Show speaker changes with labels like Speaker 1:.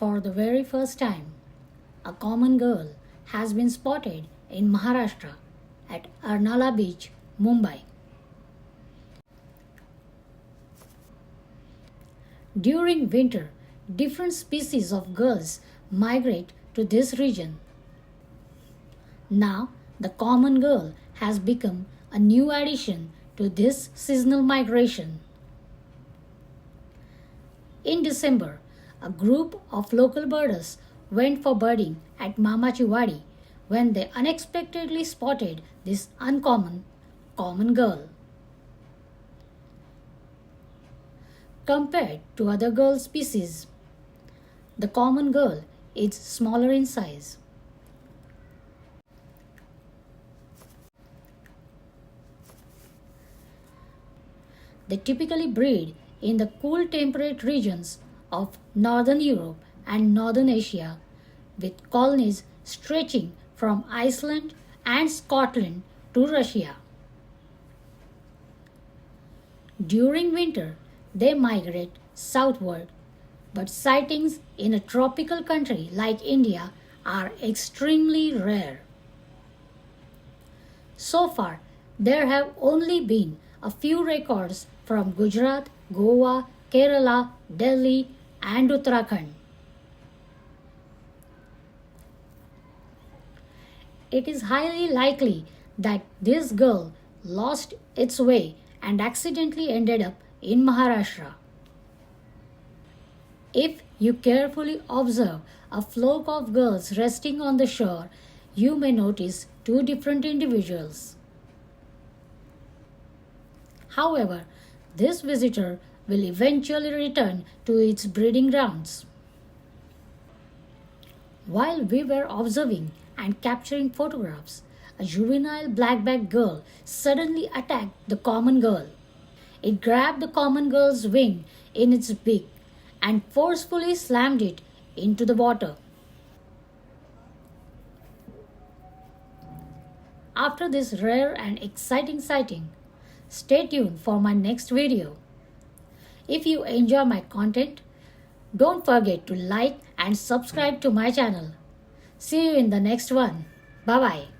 Speaker 1: For the very first time, a common gull has been spotted in Maharashtra at Arnala beach, Mumbai. During winter, different species of gulls migrate to this region. Now, the common gull has become a new addition to this seasonal migration. In December, a group of local birders went for birding at Mamachi Wadi when they unexpectedly spotted this uncommon common gull. Compared to other gull species, the common gull is smaller in size. They typically breed in the cool temperate regions of northern Europe and northern Asia, with colonies stretching from Iceland and Scotland to Russia. During winter, they migrate southward, but sightings in a tropical country like India are extremely rare. So far, there have only been a few records from Gujarat, Goa, Kerala, Delhi, and Uttarakhand. It is highly likely that this gull lost its way and accidentally ended up in Maharashtra. If you carefully observe a flock of gulls resting on the shore, you may notice two different individuals. However, this visitor will eventually return to its breeding grounds. While we were observing and capturing photographs, a juvenile black-backed gull suddenly attacked the common gull. It grabbed the common gull's wing in its beak and forcefully slammed it into the water. After this rare and exciting sighting, stay tuned for my next video. If you enjoy my content, don't forget to like and subscribe to my channel. See you in the next one. Bye-bye.